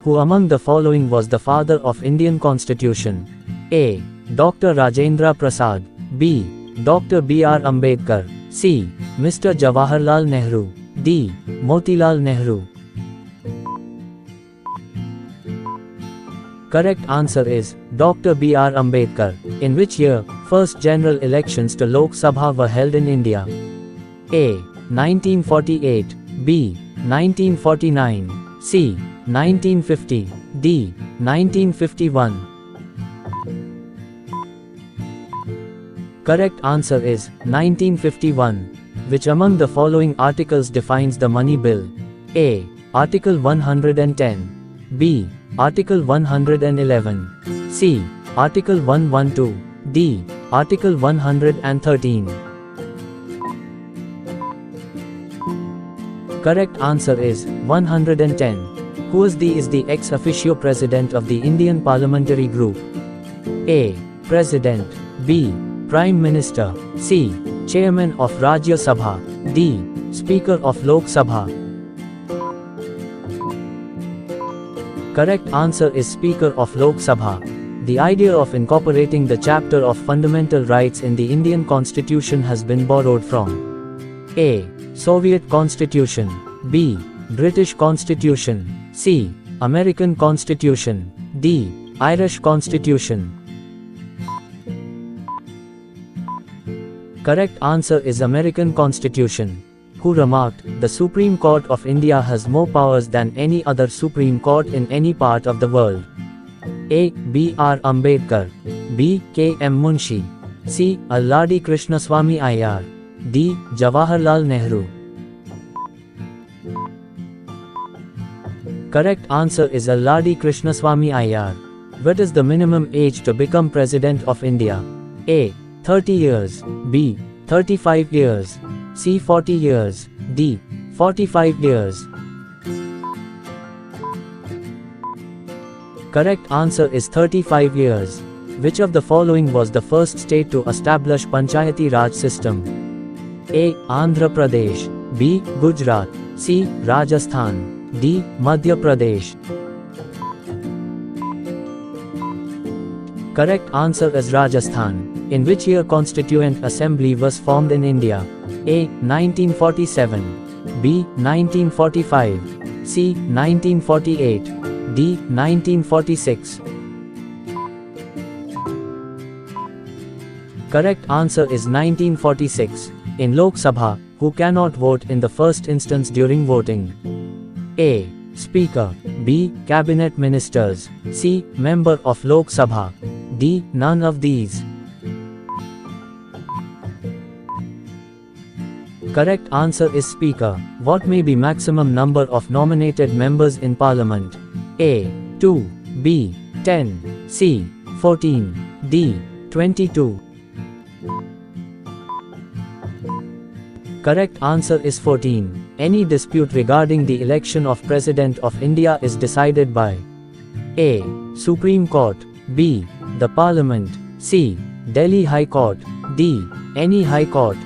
Who among the following was the father of Indian Constitution? A. Dr. Rajendra Prasad. B. Dr. B.R. Ambedkar. C. Mr. Jawaharlal Nehru. D. Motilal Nehru. Correct answer is Dr. B.R. Ambedkar. In which year, first general elections to Lok Sabha were held in India? A. 1948. B. 1949. C. 1950. D. 1951. Correct answer is 1951. Which among the following articles defines the money bill? A. Article 110. B. Article 111. C. Article 112. D. Article 113. Correct answer is 110. Who is the ex officio president of the Indian Parliamentary Group? A. President. B. Prime Minister. C. Chairman of Rajya Sabha. D. Speaker of Lok Sabha. Correct answer is Speaker of Lok Sabha. The idea of incorporating the chapter of fundamental rights in the Indian Constitution has been borrowed from A. Soviet Constitution. B. British Constitution. C. American Constitution. D. Irish Constitution. Correct answer is American Constitution. Who remarked, "The Supreme Court of India has more powers than any other Supreme Court in any part of the world?" A. B. R. Ambedkar. B. K. M. Munshi. C. Alladi Krishnaswamy Iyer. D. Jawaharlal Nehru. Correct answer is Alladi Krishnaswamy Iyer. What is the minimum age to become President of India? A. 30 years. B. 35 years. C. 40 years. D. 45 years. Correct answer is 35 years. Which of the following was the first state to establish Panchayati Raj system? A. Andhra Pradesh. B. Gujarat. C. Rajasthan. D. Madhya Pradesh. Correct answer is Rajasthan. In which year Constituent Assembly was formed in India? A. 1947. B. 1945. C. 1948. D. 1946. Correct answer is 1946. In Lok Sabha, who cannot vote in the first instance during voting? A. Speaker. B. Cabinet Ministers. C. Member of Lok Sabha. D. None of these. Correct answer is Speaker. What may be maximum number of nominated members in Parliament? A. 2. B. 10. C. 14. D. 22. Correct answer is 14. Any dispute regarding the election of President of India is decided by A. Supreme Court. B. The Parliament. C. Delhi High Court. D. Any High Court.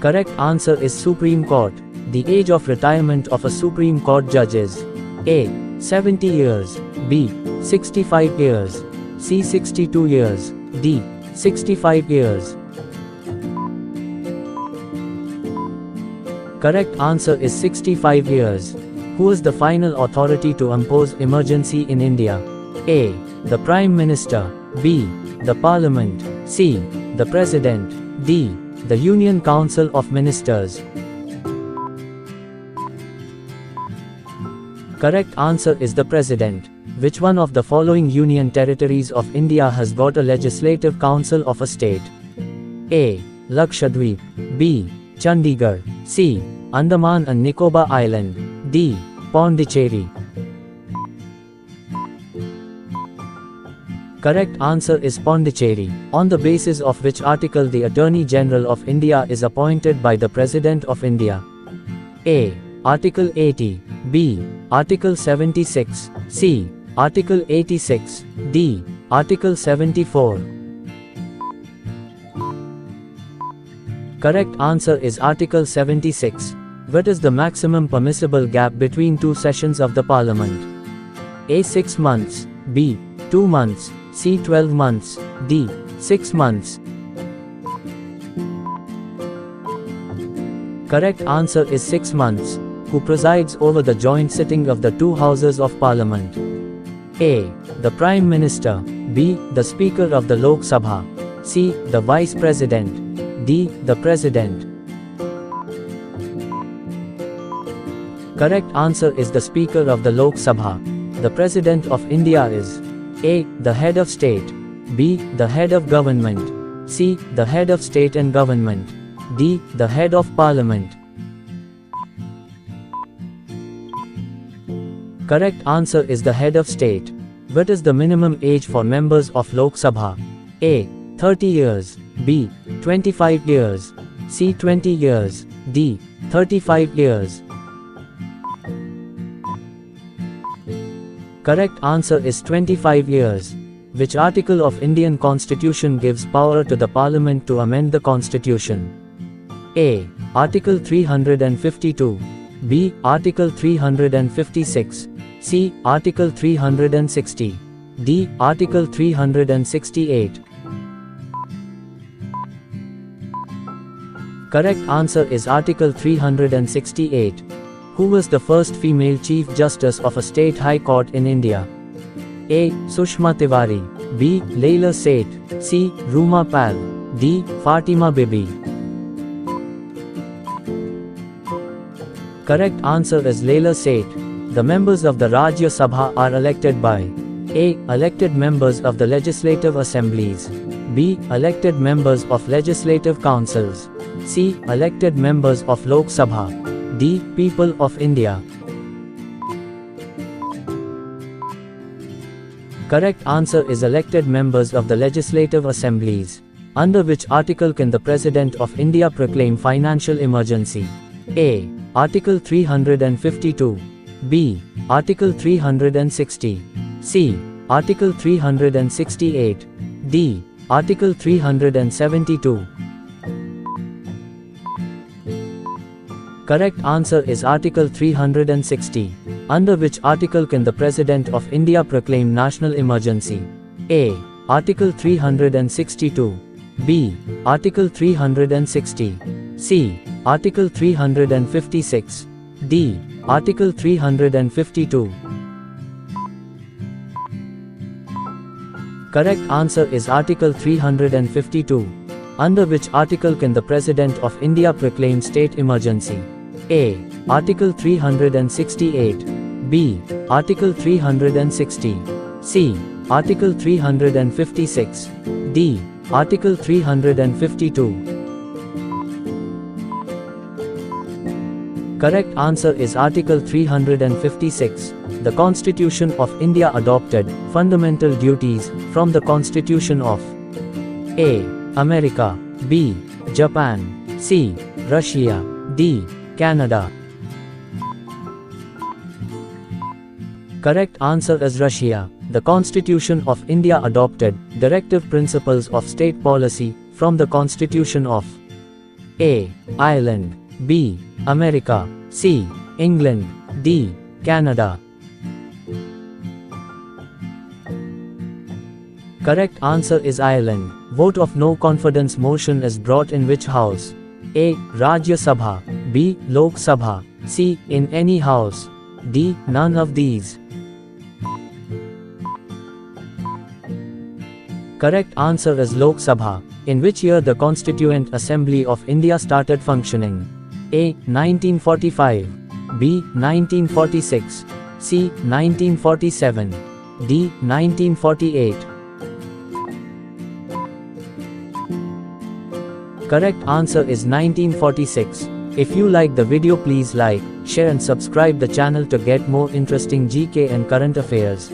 Correct answer is Supreme Court. The age of retirement of a Supreme Court judge is A. 70 years. B. 65 years. C. 62 years. D. 65 years. Correct answer is 65 years. Who is the final authority to impose emergency in India? A. The Prime Minister. B. The Parliament. C. The President. D. The Union Council of Ministers. Correct answer is the President. Which one of the following Union Territories of India has got a Legislative Council of a state? A. Lakshadweep. B. Chandigarh. C. Andaman and Nicobar Island. D. Pondicherry. Correct answer is Pondicherry. On the basis of which article the Attorney General of India is appointed by the President of India? A. Article 80. B. Article 76. C. Article 86. D. Article 74. Correct answer is Article 76. What is the maximum permissible gap between two sessions of the parliament? A. 6 months, B. 2 months, C. 12 months, D. 6 months. Correct answer is 6 months. Who presides over the joint sitting of the two houses of parliament? A. The Prime Minister, B. The Speaker of the Lok Sabha, C. The Vice President, D. The President. Correct answer is the Speaker of the Lok Sabha. The President of India is A. The Head of State, B. The Head of Government, C. The Head of State and Government, D. The Head of Parliament. Correct answer is the Head of State. What is the minimum age for members of Lok Sabha? A. 30 years, B. 25 years, C. 20 years, D. 35 years. Correct answer is 25 years. Which article of Indian Constitution gives power to the Parliament to amend the Constitution? A. Article 352, B. Article 356, C. Article 360, D. Article 368. Correct answer is Article 368. Who was the first female Chief Justice of a State High Court in India? A. Sushma Tiwari, B. Laila Seth, C. Ruma Pal, D. Fatima Bibi. Correct answer is Laila Seth. The members of the Rajya Sabha are elected by A. Elected members of the legislative assemblies, B. Elected members of legislative councils, C. Elected members of Lok Sabha, D. People of India. Correct answer is elected members of the legislative assemblies. Under which article can the President of India proclaim financial emergency? A. Article 352, B. Article 360, C. Article 368, D. Article 372. Correct answer is Article 360. Under which article can the President of India proclaim national emergency? A. Article 362, B. Article 360, C. Article 356, D. Article 352. Correct answer is Article 352. Under which article can the President of India proclaim state emergency? A. Article 368, B. Article 360, C. Article 356, D. Article 352. Correct answer is Article 356. The Constitution of India adopted fundamental duties from the Constitution of A. America, B. Japan, C. Russia, D. Canada. Correct answer is Russia. The Constitution of India adopted directive principles of state policy from the Constitution of A. Ireland, B. America, C. England, D. Canada. Correct answer is Ireland. Vote of no confidence motion is brought in which house? A. Rajya Sabha, B. Lok Sabha, C. In any house, D. None of these. Correct answer is Lok Sabha. In which year the Constituent Assembly of India started functioning? A. 1945, B. 1946, C. 1947, D. 1948. Correct answer is 1946. If you like the video, please like, share and subscribe the channel to get more interesting GK and current affairs.